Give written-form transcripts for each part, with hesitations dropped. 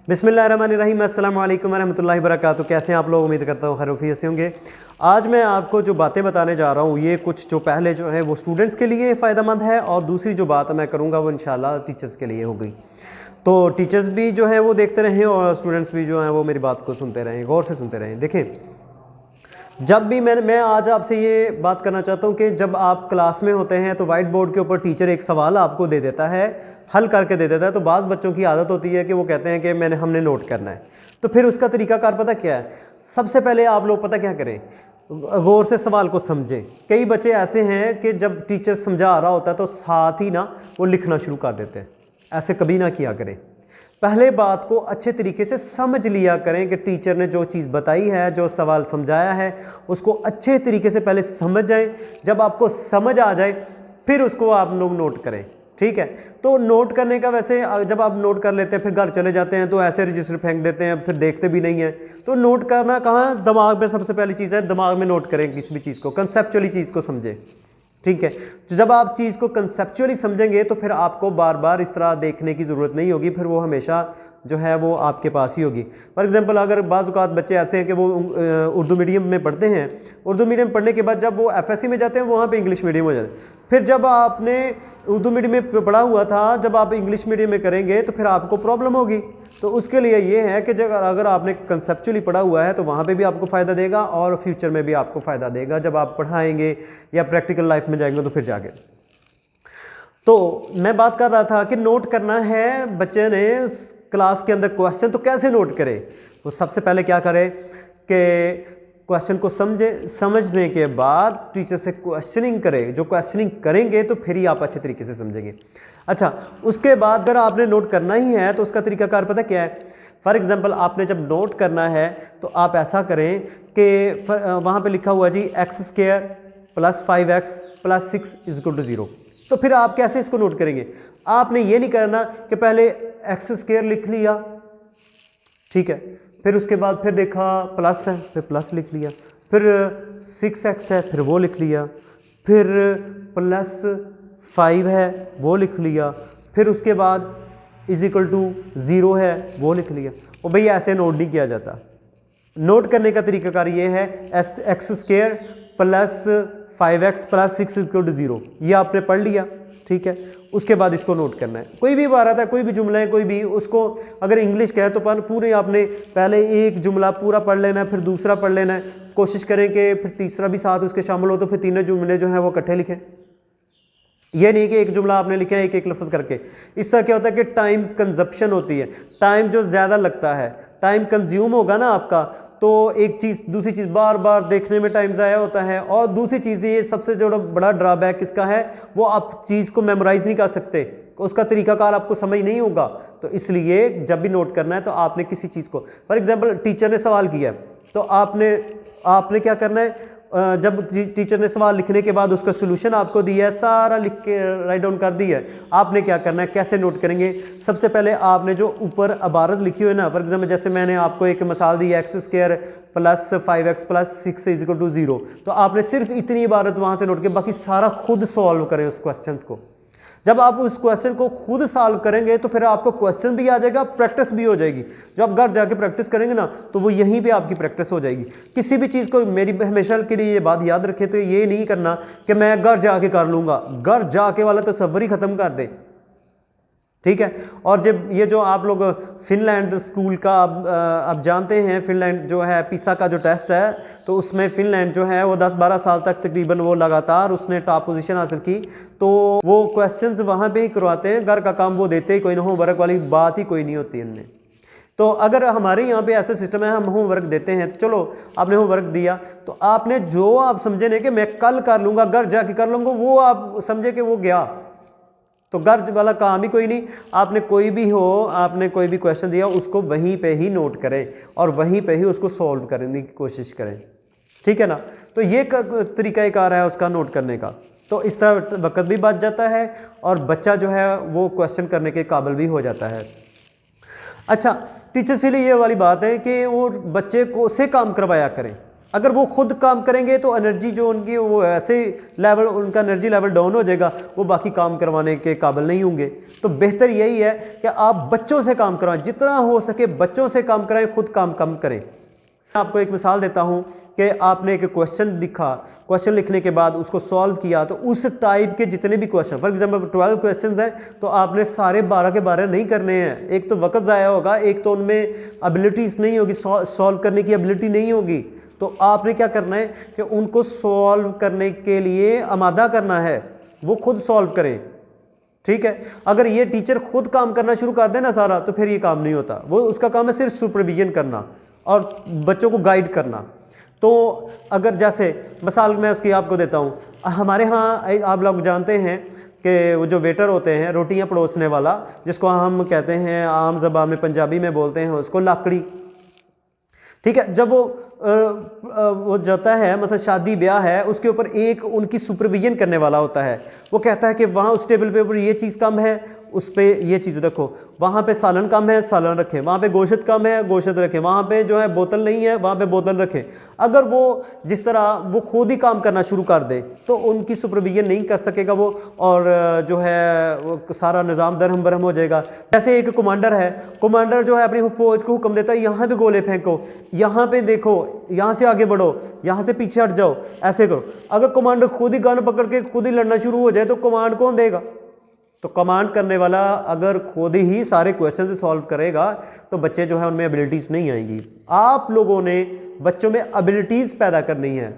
बिस्मिल्लाहिर्रहमानिर्रहीम, अस्सलामु अलैकुम वरहमतुल्लाहि वबरकातुहू। कैसे हैं आप लोग? उम्मीद करता हूँ खैरियत से होंगे। आज मैं आपको जो बातें बताने जा रहा हूँ ये कुछ जो पहले जो है वो स्टूडेंट्स के लिए फ़ायदेमंद है, और दूसरी जो बात मैं करूँगा वो इंशाल्लाह टीचर्स के लिए होगी। तो टीचर्स भी जो है वो देखते रहें और स्टूडेंट्स भी जो हैं वो मेरी बात को सुनते रहें, गौर से सुनते रहें। देखें, जब भी मैं आज आपसे ये बात करना चाहता हूँ कि जब आप क्लास में होते हैं तो वाइट बोर्ड के ऊपर टीचर एक सवाल आपको दे देता है, हल करके दे देता है। तो बाज़ बच्चों की आदत होती है कि वो कहते हैं कि हमने नोट करना है। तो फिर उसका तरीकाकार पता क्या है? सबसे पहले आप लोग पता क्या करें, गौर से सवाल को समझें। कई बच्चे ऐसे हैं कि जब टीचर समझा रहा होता है तो साथ ही ना वो लिखना शुरू कर देते हैं। ऐसे कभी ना किया करें। पहले बात को अच्छे तरीके से समझ लिया करें कि टीचर ने जो चीज़ बताई है, जो सवाल समझाया है, उसको अच्छे तरीके से पहले समझ जाएं। जब आपको समझ आ जाए फिर उसको आप लोग नोट करें, ठीक है? तो नोट करने का वैसे जब आप नोट कर लेते हैं फिर घर चले जाते हैं तो ऐसे रजिस्टर फेंक देते हैं, फिर देखते भी नहीं हैं। तो नोट करना कहाँ, दिमाग में सबसे पहली चीज़ है, दिमाग में नोट करें किसी भी चीज़ को, कंसेप्चुअली चीज़ को समझें, ठीक है? तो जब आप चीज़ को कंसेप्चुअली समझेंगे तो फिर आपको बार बार इस तरह देखने की ज़रूरत नहीं होगी, फिर वो हमेशा जो है वो आपके पास ही होगी। फॉर एग्जांपल, अगर बाज़ औक़ात बच्चे ऐसे हैं कि वो उर्दू मीडियम में पढ़ते हैं, उर्दू मीडियम पढ़ने के बाद जब वो एफएससी में जाते हैं वहाँ पे इंग्लिश मीडियम हो जाते हैं। फिर जब आपने उर्दू मीडियम में पढ़ा हुआ था, जब आप इंग्लिश मीडियम में करेंगे तो फिर आपको प्रॉब्लम होगी। तो उसके लिए ये है कि जब अगर आपने कंसेप्चुअली पढ़ा हुआ है तो वहाँ पे भी आपको फ़ायदा देगा और फ्यूचर में भी आपको फ़ायदा देगा जब आप पढ़ाएंगे या प्रैक्टिकल लाइफ में जाएंगे तो फिर जाके। तो मैं बात कर रहा था कि नोट करना है बच्चे ने क्लास के अंदर क्वेश्चन, तो कैसे नोट करे? वो सबसे पहले क्या करे कि क्वेश्चन को समझने के बाद टीचर से क्वेश्चनिंग करे। जो क्वेश्चनिंग करेंगे तो फिर ही आप अच्छे तरीके से समझेंगे। अच्छा, उसके बाद अगर आपने नोट करना ही है तो उसका तरीकाकार पता क्या है? फॉर एग्जांपल, आपने जब नोट करना है तो आप ऐसा करें कि वहाँ पे लिखा हुआ जी x² + 5x + 6 = 0। तो फिर आप कैसे इसको नोट करेंगे? आपने ये नहीं करना कि पहले x² लिख लिया, ठीक है, फिर उसके बाद फिर देखा प्लस है, फिर प्लस लिख लिया, फिर 6x है, फिर वो लिख लिया, फिर +5 है वो लिख लिया, फिर उसके बाद =0 है वो लिख लिया। और भैया ऐसे नोट नहीं किया जाता। नोट करने का तरीकाकार ये है, x² + 5x + 6 = 0। ये आपने पढ़ लिया, ठीक है? उसके बाद इसको नोट करना है। कोई भी इबारत है, कोई भी जुमला है, कोई भी, उसको अगर इंग्लिश का है तो पूरे आपने पहले एक जुमला पूरा पढ़ लेना है, फिर दूसरा पढ़ लेना है। कोशिश करें कि फिर तीसरा भी साथ उसके शामिल हो, तो फिर तीनों जुमले जो हैं वो इकट्ठे लिखें। ये नहीं कि एक जुमला आपने लिखा है एक एक लफ्ज़ करके। इससे क्या होता है कि टाइम कंजप्शन होती है, टाइम जो ज़्यादा लगता है, टाइम कंज्यूम होगा ना आपका, तो एक चीज़ दूसरी चीज़ बार बार देखने में टाइम ज़ाया होता है। और दूसरी चीज़ ये सबसे जो बड़ा ड्रॉबैक इसका है, वो आप चीज़ को मेमोराइज़ नहीं कर सकते, उसका तरीकाकार आपको समझ नहीं होगा। तो इसलिए जब भी नोट करना है तो आपने किसी चीज़ को, फॉर एग्जांपल टीचर ने सवाल किया तो आपने क्या करना है, जब टीचर ने सवाल लिखने के बाद उसका सोल्यूशन आपको दिया है, सारा लिख के राइट डाउन कर दिया है, आपने क्या करना है, कैसे नोट करेंगे? सबसे पहले आपने जो ऊपर इबारत लिखी हुई है ना, फॉर एग्जाम्पल जैसे मैंने आपको एक मिसाल दी है x² + 5x + 6 = 0, तो आपने सिर्फ इतनी इबारत वहाँ से नोट की, बाकी सारा खुद सॉल्व करें उस क्वेश्चन को। जब आप उस क्वेश्चन को खुद सॉल्व करेंगे तो फिर आपको क्वेश्चन भी आ जाएगा, प्रैक्टिस भी हो जाएगी। जब आप घर जाके प्रैक्टिस करेंगे ना तो वो यहीं पे आपकी प्रैक्टिस हो जाएगी। किसी भी चीज़ को, मेरी हमेशा के लिए ये बात याद रखें, तो ये नहीं करना कि मैं घर जाके कर लूँगा। घर जाके वाला तो तसव्वुर ही ख़त्म कर दे, ठीक है? और जब ये जो आप लोग फिनलैंड स्कूल का अब जानते हैं, फिनलैंड जो है पिसा का जो टेस्ट है, तो उसमें फिनलैंड जो है वो 10-12 साल तक तकरीबन वो लगातार उसने टॉप पोजीशन हासिल की। तो वो क्वेश्चंस वहाँ पे ही करवाते हैं, घर का काम वो देते ही कोई ना, होमवर्क वाली बात ही कोई नहीं होती इनमें। तो अगर हमारे यहाँ पे ऐसा सिस्टम है, हम होमवर्क देते हैं, तो चलो आपने होमवर्क दिया तो आपने जो आप समझे नहीं कि मैं कल कर लूँगा, घर जाके कर लूँगा, वो आप समझे कि वो गया, तो घर वाला काम ही कोई नहीं। आपने कोई भी हो, आपने कोई भी क्वेश्चन दिया उसको वहीं पे ही नोट करें और वहीं पे ही उसको सॉल्व करने की कोशिश करें, ठीक है ना? तो ये तरीकाकार है उसका नोट करने का। तो इस तरह वक्त भी बच जाता है और बच्चा जो है वो क्वेश्चन करने के काबिल भी हो जाता है। अच्छा, टीचर से लिए ये वाली बात है कि वो बच्चे को से काम करवाया करें। अगर वो खुद काम करेंगे तो एनर्जी जो उनकी वो ऐसे लेवल, उनका एनर्जी लेवल डाउन हो जाएगा, वो बाकी काम करवाने के काबिल नहीं होंगे। तो बेहतर यही है कि आप बच्चों से काम करवाएं, जितना हो सके बच्चों से काम कराएं, खुद काम कम करें। मैं आपको एक मिसाल देता हूं कि आपने एक क्वेश्चन लिखा, क्वेश्चन लिखने के बाद उसको सॉल्व किया, तो उस टाइप के जितने भी क्वेश्चन, फॉर एग्जांपल 12 क्वेश्चंस हैं, तो आपने सारे 12 के 12 नहीं करने हैं। एक तो वक्त ज़ाया होगा, एक तो उनमें एबिलिटीज़ नहीं होगी, सॉल्व करने की एबिलिटी नहीं होगी। तो आपने क्या करना है कि उनको सॉल्व करने के लिए आमादा करना है, वो खुद सॉल्व करें। ठीक है, अगर ये टीचर खुद काम करना शुरू कर दे ना सारा, तो फिर ये काम नहीं होता। वो उसका काम है सिर्फ सुपरविजन करना और बच्चों को गाइड करना। तो अगर जैसे मिसाल मैं उसकी आपको देता हूँ, हमारे यहाँ आप लोग जानते हैं कि वो जो वेटर होते हैं, रोटियाँ परोसने वाला, जिसको हम कहते हैं आम ज़बान में पंजाबी में बोलते हैं उसको लाकड़ी। ठीक है, जब वो जाता है, मतलब शादी ब्याह है, उसके ऊपर एक उनकी सुपरविजन करने वाला होता है। वो कहता है कि वहाँ उस टेबल पे ऊपर ये चीज़ कम है, उस पर ये चीज़ रखो, वहाँ पे सालन कम है, सालन रखें, वहाँ पे गोश्त कम है, गोश्त रखें, वहाँ पे जो है बोतल नहीं है, वहाँ पे बोतल रखें। अगर वो जिस तरह वो खुद ही काम करना शुरू कर दे तो उनकी सुपरविजन नहीं कर सकेगा वो, और जो है वो सारा निज़ाम दरहम बरहम हो जाएगा। जैसे एक कमांडर है, कमांडर जो है अपनी फौज को हुक्म देता है, यहाँ पे गोले फेंको, यहाँ पे देखो, यहाँ से आगे बढ़ो, यहाँ से पीछे हट जाओ, ऐसे करो। अगर कमांडर खुद ही गन पकड़ के खुद ही लड़ना शुरू हो जाए तो कमांड कौन देगा? तो कमांड करने वाला अगर खुद ही सारे क्वेश्चन सॉल्व करेगा तो बच्चे जो है उनमें एबिलिटीज़ नहीं आएंगी। आप लोगों ने बच्चों में एबिलिटीज़ पैदा करनी है।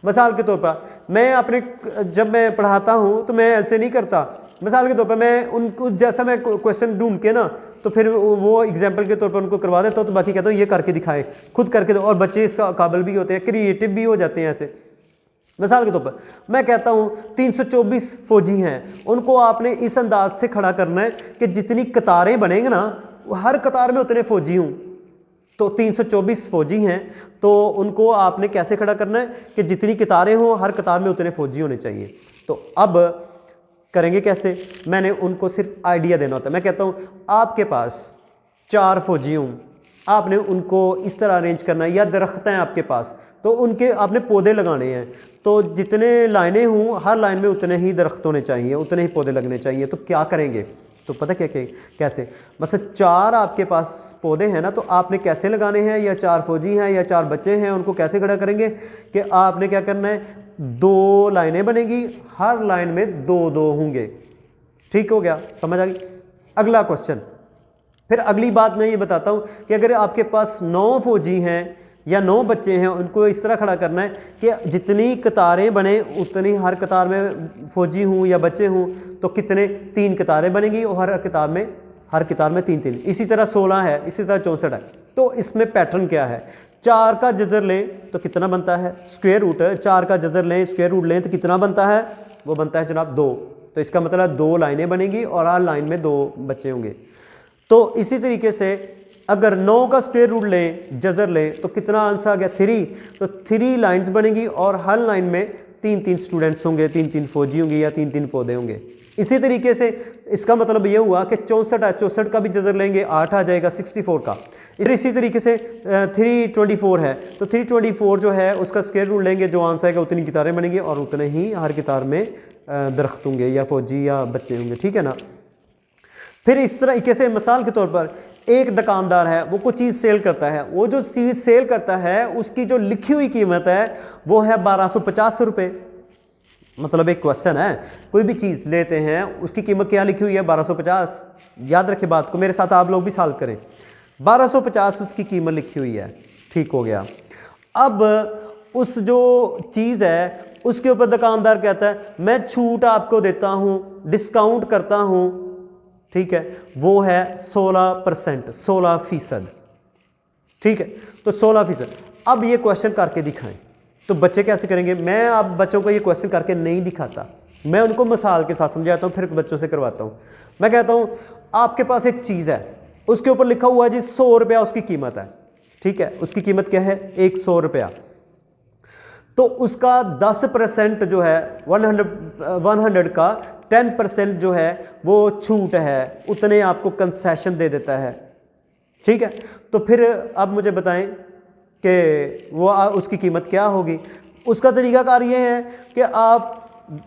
मिसाल के तौर पर मैं अपने जब मैं पढ़ाता हूँ तो मैं ऐसे नहीं करता। मिसाल के तौर पर मैं उनको जैसा मैं क्वेश्चन ढूंढ के ना, तो फिर वो एग्जाम्पल के तौर पर उनको करवा देता हूँ, तो बाकी कहता हूँ ये करके दिखाएं, खुद करके दो। और बच्चे इस काबिल भी होते हैं, क्रिएटिव भी हो जाते हैं ऐसे। मिसाल के तौर पर मैं कहता हूं 324 फौजी हैं, उनको आपने इस अंदाज से खड़ा करना है कि जितनी कतारें बनेंगे ना, हर कतार में उतने फौजी हों। तो 324 फौजी हैं, तो उनको आपने कैसे खड़ा करना है कि जितनी कतारें हों, हर कतार में उतने फौजी होने चाहिए। तो अब करेंगे कैसे? मैंने उनको सिर्फ आइडिया देना होता है। मैं कहता हूँ आपके पास 4 फौजी हों, आपने उनको इस तरह अरेंज करना है, या दरख्त हैं आपके पास तो उनके आपने पौधे लगाने हैं, तो जितने लाइनें हों हर लाइन में उतने ही दरख्त होने चाहिए, उतने ही पौधे लगने चाहिए। तो क्या करेंगे? तो पता क्या कैसे, मतलब 4 आपके पास पौधे हैं ना, तो आपने कैसे लगाने हैं, या 4 फौजी हैं या 4 बच्चे हैं, उनको कैसे खड़ा करेंगे कि आपने क्या करना है, 2 लाइनें बनेगी, हर लाइन में 2-2 होंगे। ठीक हो गया, समझ आ गई? अगला क्वेश्चन, फिर अगली बात मैं ये बताता हूँ कि अगर आपके पास 9 फौजी हैं या 9 बच्चे हैं, उनको इस तरह खड़ा करना है कि जितनी कतारें बने उतनी हर कतार में फौजी हूँ या बच्चे हूँ, तो कितने 3 कतारें बनेंगी और हर किताब में 3-3। इसी तरह 16 है, इसी तरह 64 है। तो इसमें पैटर्न क्या है? 4 का जजर लें तो कितना बनता है? Square root. 4 का जजर लें, स्क्वायर रूट लें तो कितना बनता है? वो बनता है जनाब 2। तो इसका मतलब 2 लाइनें बनेंगी और हर लाइन में 2 बच्चे होंगे। तो इसी तरीके से अगर 9 का स्क्वायर रूट लें, जजर लें, तो कितना आंसर आ गया? 3। तो 3 लाइंस बनेंगी और हर लाइन में 3-3 स्टूडेंट्स होंगे, 3-3 फौजी होंगे या 3-3 पौधे होंगे। इसी तरीके से इसका मतलब ये हुआ कि 64 है, 64 का भी जजर लेंगे 8 आ जाएगा 64 का। इसी तरीके से 324 है, तो 324 जो है उसका स्क्वायर रूट लेंगे, जो आंसर आएगा उतनी कितारें बनेंगी और उतने ही हर कितार में दरख्त होंगे या फौजी या बच्चे होंगे। ठीक है ना? फिर इस तरीके से मिसाल के तौर पर एक दुकानदार है, वो कोई चीज़ सेल करता है, वो जो चीज़ सेल करता है उसकी जो लिखी हुई कीमत है वो है 1250 रुपये। मतलब एक क्वेश्चन है, कोई भी चीज़ लेते हैं उसकी कीमत क्या लिखी हुई है? 1250। याद रखें बात को, मेरे साथ आप लोग भी सॉल्व करें। 1250 उसकी कीमत लिखी हुई है। ठीक हो गया। अब उस जो चीज़ है उसके ऊपर दुकानदार कहता है मैं छूट आपको देता हूँ, डिस्काउंट करता हूँ। ठीक है, वो है 16%, 16%। ठीक है, तो 16%। अब ये क्वेश्चन करके दिखाएं, तो बच्चे कैसे करेंगे? मैं अब बच्चों को ये क्वेश्चन करके नहीं दिखाता, मैं उनको मिसाल के साथ समझाता हूँ, फिर बच्चों से करवाता हूँ। मैं कहता हूँ आपके पास एक चीज़ है, उसके ऊपर लिखा हुआ है जी 100 रुपया उसकी कीमत है। ठीक है, उसकी कीमत क्या है? 100 रुपया। तो उसका 10% जो है 100 का 10% जो है वो छूट है, उतने आपको कंसेशन दे देता है। ठीक है, तो फिर अब मुझे बताएं कि वो उसकी कीमत क्या होगी। उसका तरीकाकार ये है कि आप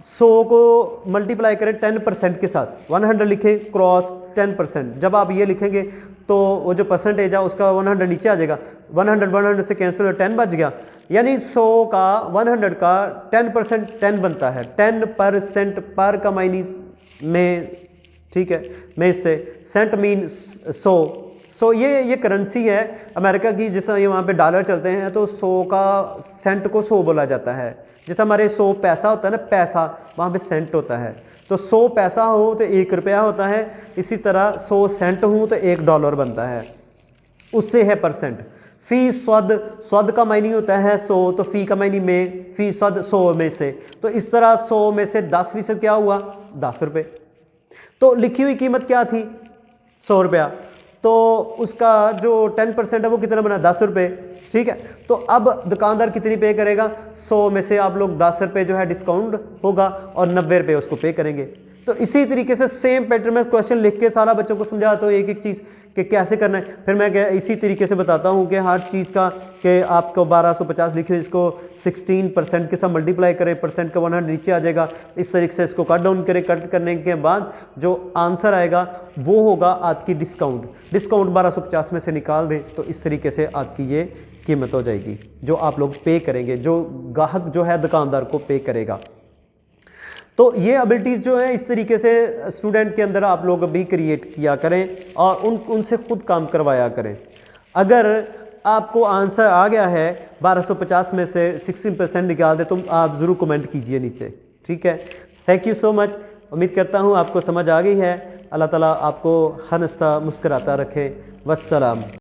100 को मल्टीप्लाई करें 10% के साथ, 100 लिखें क्रॉस 10%। जब आप ये लिखेंगे तो वो जो परसेंटेज है उसका 100 नीचे आ जाएगा, 100 से कैंसिल हो 10 बच गया, यानी 100 का 100 का 10% 10 बनता है, 10% पर का मायनी में, ठीक है, में इससे सेंट मीन 100 ये करेंसी है अमेरिका की, जिस ये वहाँ पे डॉलर चलते हैं तो 100 का सेंट को 100 बोला जाता है। जैसे हमारे 100 पैसा होता है ना, पैसा वहाँ पे सेंट होता है, तो 100 पैसा हो तो 1 रुपया होता है, इसी तरह 100 सेंट हो तो $1 बनता है, उससे है परसेंट। फी स्वद का मायनी होता है 100, तो फी का मायनी में, फी स्वद 100 में से, तो इस तरह 100 में से 10% क्या हुआ, 10 रुपये। तो लिखी हुई कीमत क्या थी, 100 रुपया, तो उसका जो 10% है वो कितना बना, 10 रुपये, ठीक है। तो अब दुकानदार कितनी पे करेगा, 100 में से आप लोग 10 रुपये जो है डिस्काउंट होगा और 90 रुपये उसको पे करेंगे। तो इसी तरीके से सेम पैटर्न में क्वेश्चन लिख के सारा बच्चों को समझाता हूँ एक एक चीज़ कि कैसे करना है। फिर मैं इसी तरीके से बताता हूँ कि हर चीज़ का कि आपको 1250 लिखे, इसको 16% के साथ मल्टीप्लाई करें, परसेंट का 100 नीचे आ जाएगा, इस तरीके से इसको कट डाउन करें, कट करने के बाद जो आंसर आएगा वो होगा आपकी डिस्काउंट 1250 में से निकाल दें, तो इस तरीके से आपकी ये कीमत हो जाएगी जो आप लोग पे करेंगे, जो ग्राहक जो है दुकानदार को पे करेगा। तो ये एबिलिटीज़ जो है इस तरीके से स्टूडेंट के अंदर आप लोग भी क्रिएट किया करें और उनसे खुद काम करवाया करें। अगर आपको आंसर आ गया है 1250 में से 16% निकाल दे, तो आप ज़रूर कमेंट कीजिए नीचे, ठीक है। थैंक यू सो मच, उम्मीद करता हूँ आपको समझ आ गई है। अल्लाह ताला आपको हंसता मुस्कुराता रखे। वस्सलाम।